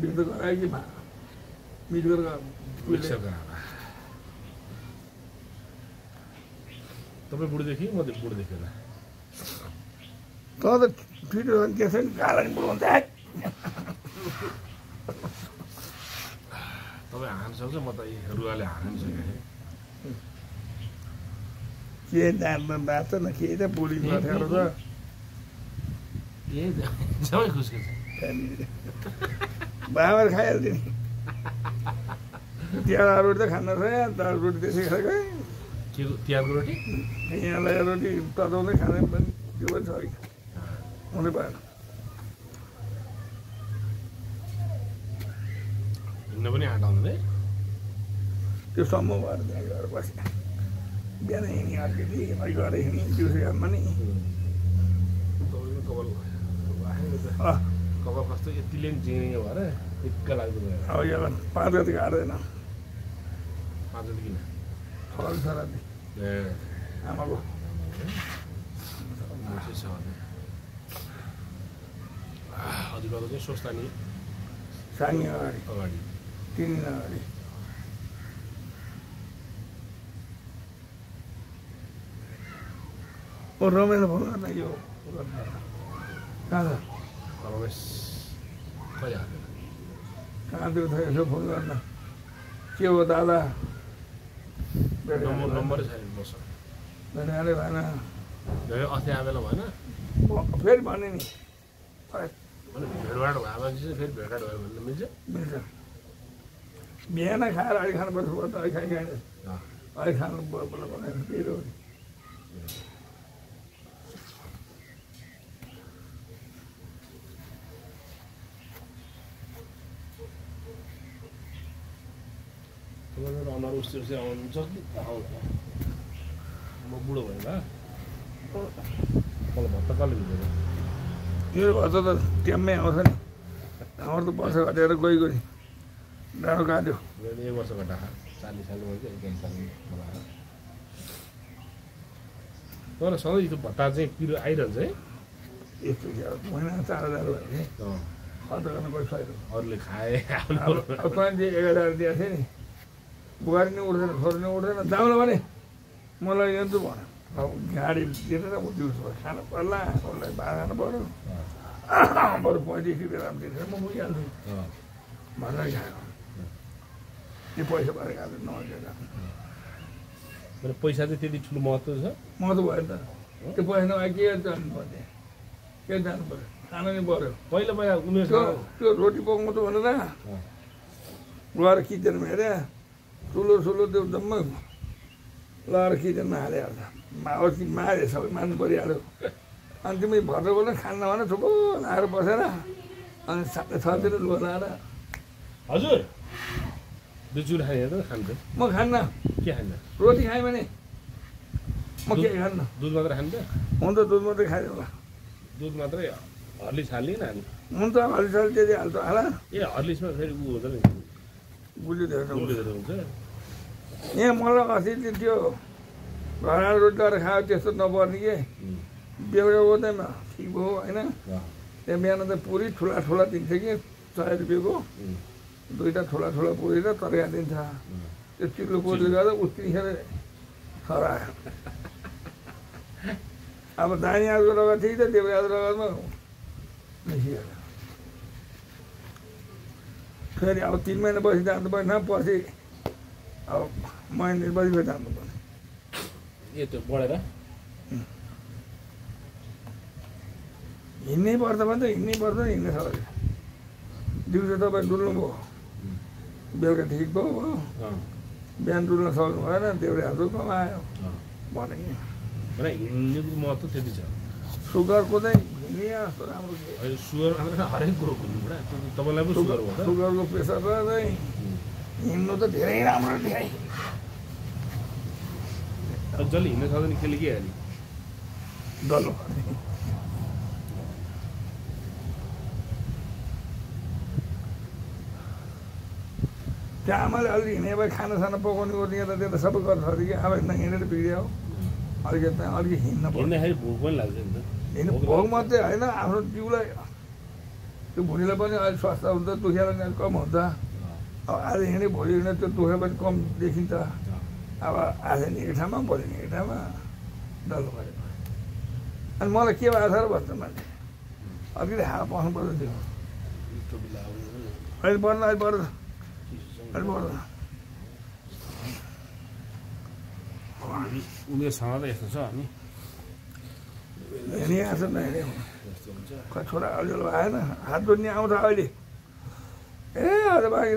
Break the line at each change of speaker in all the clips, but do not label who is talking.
बिर्द गरायो कि मिट गरेर
मिक्सर गराएर तपाईँ बुढोदेखि म बुढोदेखि होला
त त फिट त्यसै गाला नि बुढो हुन्छ
तपाईँ हान्न सक्छ म त रुवाले हान्न सकेँ
के जान्नु बाँच्छ न के त बुढी बसेर त
सबै खुसको छ
बाबर खाइहाल्थ्यो नि तिहार रोटी त खानु रहेछ दाल रोटी त्यसै खाएको
के तिहारको रोटी
यहाँलाई रोटी तताउँदै खाने पनि त्यो पनि छ कि हुनै भएन
हिँड्न पनि आँट आउँदैन
त्यो सम्भव भएर त्यहाँ गएर बसेँ बिहान हिँड्ने अलिकति अलिक गएर हिँड्ने दिउँसो घाममा नि
कपाल कस्तो यतिले पनि जिङ्रिङ भएर टिक्क लाग्दो भयो
अब यहाँ 5 गते घाट्दैन
5 गते किन
फल सराती
ए
आमाको
अधिकार चाहिँ स्वस्थानी
साङ्गे अगाडि
अगाडि
3 दिन अगाडि ओ रमेश फोन गर्न यो कहाँ छ
रमेश कहिले हाल्यो
कहाँतिर छ यसो फोन गर्न के हो दादा
नम्बरै छैन बस
भेटाले भएन
अस्ति आएला भएन
फेरि भने नि
भेटघाट भयो भने चाहिँ फेरि भेटघाट भयो भने मिल्छ
मिल्छ बिहान खाएर अहिले खानुपर्छ त अहिले खाइ खाएन अहिले खानु बनाएर त्यही हो
अनुहार उस्तै उस्तै आउनुहुन्छ कि म बुढो भयो होला मलाई भत्ता कसले भिजेको
यो भत्ता त ट्याम्मै आउँछ नि हाम्रो त वर्ष घटेर गइगयो नि डाँडो काट्यो
1 वर्ष घटा 40 साल भयो कि 41 साल मलाई तर सधैँ त्यो भत्ता चाहिँ पिरो आइरहन्छ है
यस्तो महिना 4000 भयो नि खर्च गर्न कोही फाइदा
अरूले खाए
अब तैँले 1000 दिएको थिएँ नि बुहारी नै उठ्दैन छोरी नै उठ्दैन जाउँला भने मलाई यस्तो भन अब गाडी दिएर दिउँसो खानु पर्ला उसलाई भाडा खानु पऱ्यो बरु 35 रुपियाँ दिएर म पुगिहाल्छु भनेर खाएको त्यो पैसा भएर खाएको नभएर
पैसा चाहिँ त्यति ठुलो महत्त्व छ
महत्त्व भयो नि त त्यो पैसा नभए के जानु पर्ने के जानु पऱ्यो खानु नि पऱ्यो
पहिला पहिला उमेर
त्यो रोटी पकाउँछु भनेर गएर किचनमा हेरे ठुलो त्यो जम्मै लगाएर किचनमा हालिहाल्छ अस्ति मारे सबै मान्नु परिहाल्यो अनि तिमी भर्खर बोल्न खान्न भने थुप्रो लाएर बसेर अनि 6:30 लुगा लाएर
हजुर दुचुर खाएर खान्छ
म खान्न
के खान्न
रोटी खाएँ भने म के खान्न
दुध मात्रै खान्छ
हुन्छ दुध मात्रै खायो होला
दुध मात्रै हर्लिक्स हाल्ने नानी
हुन्छ हर्लिक्स त्यति हाल्छ होला
ए हर्लिक्समा फेरि ऊ हुन्छ नि
गुलियो धेरै
हुन्छ
यहाँ मलाई अस्ति त्यो घरमा रोटी लगाएर खायो त्यस्तो नपर्ने के बेहुरा ओर्दैन ठिक भयो होइन त्यहाँ बिहान त पुरी ठुला दिन्छ कि 100 रुपियाँको 2टा ठुला पुरी र तरकारी दिन्छ त्यो चिल्लो पुरीले गर्दा उत्तिखेर खरायो अब दानी आजको लगाएको ठिक छ देउरा आज लगामा मिसिहाल्यो फेरि अब 3 महिना बसी जानु पर्ने पछि अब महिना बसी फेरि जानु पर्ने
ए त्यो बढेर
हिँड्नै पर्छ भने त हिँड्नै पर्छ नि हिँड्न सक्छ दिउँसो तपाईँ डुल्नुभयो बेलुका ठिक भयो बिहान डुल्न सक्नु भएन देउराहरू कमायो भने
हिँड्नेको महत्त्व त्यति छ
सुगरको चाहिँ हिँड्ने जस्तो राम्रो
सुगर हरेक कुरोको तपाईँलाई पनि सुगर भयो
सुगरको प्रेसर र चाहिँ हिँड्नु त धेरै राम्रो देखाइ
जसले हिँड्न सक्दैन केले के हाल्यो
डल्लो त्यहाँ आमाले अलिक हिँडे भए खानासाना पकाउने गर्ने त त्यो त सबै गर्छ अरे कि अब हिँडेर बिग्रियो अलिकति हिँड्न पर्छ
हिँड्दाखेरि भोक पनि लाग्छ नि त
हिँड्नु भोक मात्रै होइन आफ्नो जिउलाई त्यो भुँडीलाई पनि अहिले स्वास्थ्य हुन्छ, दुखेर कम हुन्छ। अब आज हिँड्ने भोलि हिँड्ने त्यो दुखे पनि कम देखिन्छ। अब आज निकै ठाउँमा भोलि निकै ठाउँमा डल्लो पऱ्यो। अनि मलाई के भएको छ र भन्छ मान्छे अलिकति हावा पाउनु पर्छ त्यो अहिले बढ्नु अहिले बढ्छ अहिले बढ्छ
उमेरसँग त यस्तो छ अनि
हेर्ने आएको छ नहेर्ने खै छोरा अलिअलि आएन हात जोड्ने आउँछ अहिले ए आज बाँकी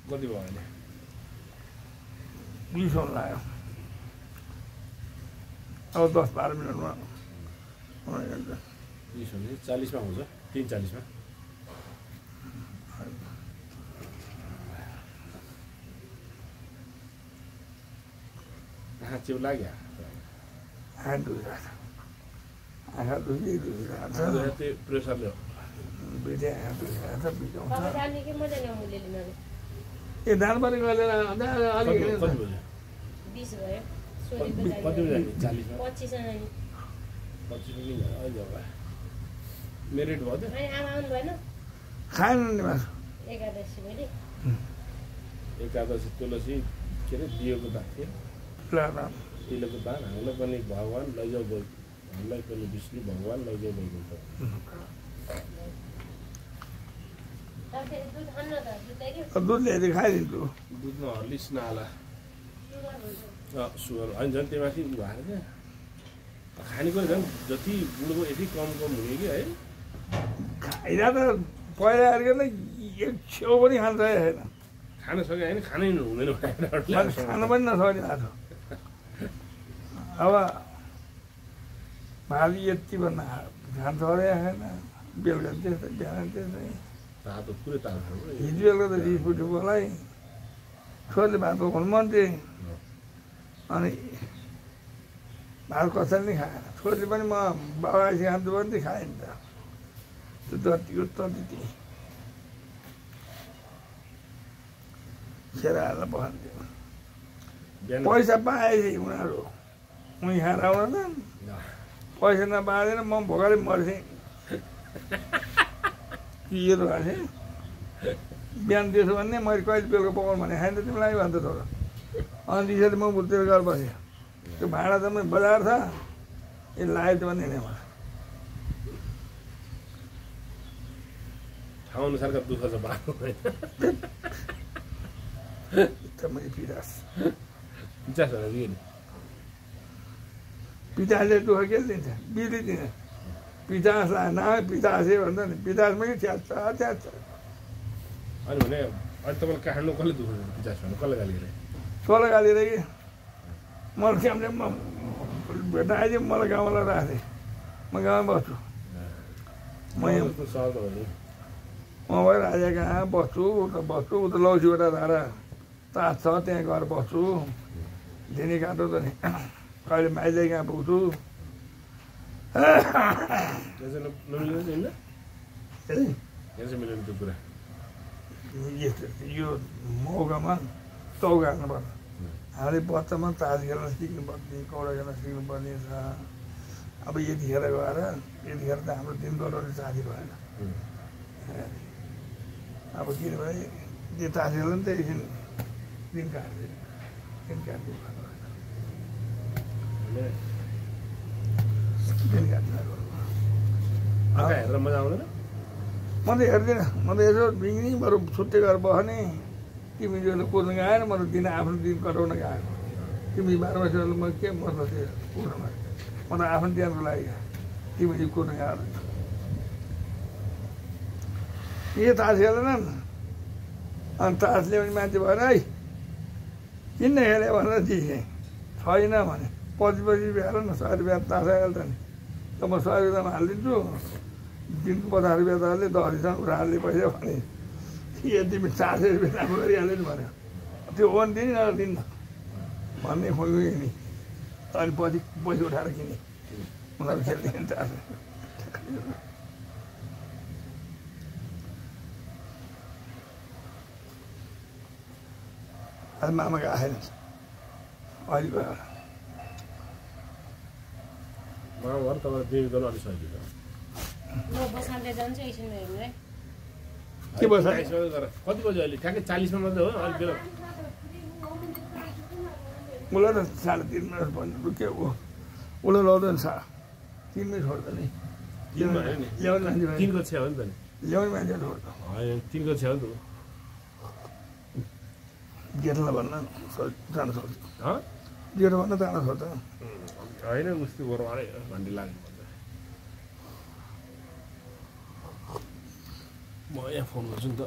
कति भयो अहिले
20 हुन लाग्यो अब 10-12 मिनटमा
40 मा हुन्छ 3:40 मा हाँ चिउ लाग्यो
हात दुखिरहेको छ आँखा दुखिरहेको छ
प्रेसरले
बिते आँखा दुखिरहेको छ बिताउँछ
जाने कि मजा ल्याउनु लिनु
ए दानबारी गएर अलिक
20 भयो
कति बजे 40 मा
25 जना नि
25 किन अहिले होला मेरिट भयो त
अनि आमा आउनु भएन
खाएन नि मासु
एकादशी मैले
एकादशी तुलसी के अरे दिएको दान थियो तिलको दान हामीलाई पनि भगवान लैजाऊ गयो हामीलाई पनि विष्णु भगवान लैजाऊ गएको
दुध ल्याएर खाइदिन्छु
दुधमा हर्लिस नहाला सुगर होइन झन् त्यो माथि भएर क्या खानेकुरा झन् जति बुढोको यति कम हुने कि है
खाइदा त पहिला अर्को एक छेउ पनि खान सकेको छैन
खान सके होइन खानै हुँदैन
खान पनि नसक्ने भएको छ अब भावी यति भन्न खान सकेको छैन बेलुका त्यस्तै बिहान त्यस्तै
तातो पुरै तातो
हिजो बेलुका त रिस उठ्यो मलाई छोरीले भात पकाउनु मन थिएँ अनि भात कसैले नि खाएन छोरीले पनि म बाबा आइसी खान्छु भने चाहिँ खाएँ नि त त्यो जतिको तति खेर हाल्न पखान्थ्यो पैसा पाएपछि उनीहरू उहीँ खाएर आउन त पैसा नपाएन म भोकाले मर्थेँ पिएर भएको थिएँ बिहान त्यसो भने मैले कहिले बेलुका पकाउनु भने खाएँ त तिमीलाई भन्छ छोरा अनि त्यसरी म बुझ्दै घर बसेँ त्यो भाँडा त मैले बजार छ ए लाग्यो भने हिँडेँ मलाई
ठाउँ अनुसारका दुःख छ बाटो
मैले पितास
नि
पितासले दुःख के दिन्छ बिर्ली दिन्छ पितास लाग्यो न पितासे भन्छ नि पितासमा कि छ्याच्छ छ्याच्छ
अनि भने अहिले तपाईँलाई काठमाडौँ कसले दुःख पितास भन्नु कसले गाली गरे
सोह्र गाली रे कि मलाई क्याम्पले म भेट्न आइदियो मलाई गाउँलाई राखेँ म गाउँमा बस्छु म
सहर त हो नि
म भएर राजा कहाँ बस्छु उता लौसीवटा धारा तास छ त्यहाँ गएर बस्छु दिने काटो त नि कहिले माइजै कहाँ पुग्छु
मिल्दैन त्यो कुरा
यो मौकामा चौका हाल्नुपर्छ हामीले बच्चामा तास खेल्न सिक्नुपर्ने कौडा खेल्न सिक्नुपर्ने छ अब यतिखेर गएर यतिखेर त हाम्रो दिन गराउने साथी भएन अब किनभने त्यो तास खेल्न नि त एकछिन दिन काट्दैन दिन काट्नु दिन काट्नु
हेरेर मजा आउँदैन
म त हेर्दिनँ म त यसो बिग्नी बरु छुट्टै गरेर बस्ने तिमी जो कुद्नु गएन म त दिन आफ्नो दिन कटाउन गएको तिमी 12 वर्षहरू म के मतलब थियो कुद्नुमा म त आफ्नो दिनको लागि तिमीले कुद्नु गएर के तास खेलेनन् अनि तास ल्याउने मान्छे भएन है किन खेल्यो भनेर दिएँ छैन भने 25 भ्याएर न 100 रुपियाँ तास आइहाल्छ नि त म 100 रुपियाँमा हालिदिन्छु दिनको 50 रुपियाँ त हाल्ने 10 रुपियाँ उनीहरूले हाल्ने पैसा भने के तिमी 400 रुपियाँ राम्रो गरिहाल्यो नि भन्यो त्यो हो नि दिने न दिन्न भन्ने खोइ नि अनि पछि पैसा उठाएर किने उनीहरू खेल्दैन तास अहिले मामा गएको छैन अहिले गयो
मामा घर तपाईँलाई बिहे गर्नु अलिक सजिलो छ
म बसाल्दै जान्छु एकछिन हेर्नु है
के बसा
कति बज्यो अहिले ठ्याक्कै 40मा मात्रै हो अलिक बेला
उसलाई त 3.5 मिनट भन्नु के हो उसलाई लाउँदैन 3 मिनट छोड्छ नि
दिनमा होइन नि
ल्याउने मान्छे
3 को छ्या हो नि त नि
ल्याउने मान्छे छोड्छ
होइन 3 को छ्या हो नि त
जेठलाई भन्न जान सक्छ
हो
जेठो भन्न जान सक्छ
होइन उस्तो गरौँ अरे घन्टी लाग्नु पर्छ म यहाँ फोन गर्छु नि त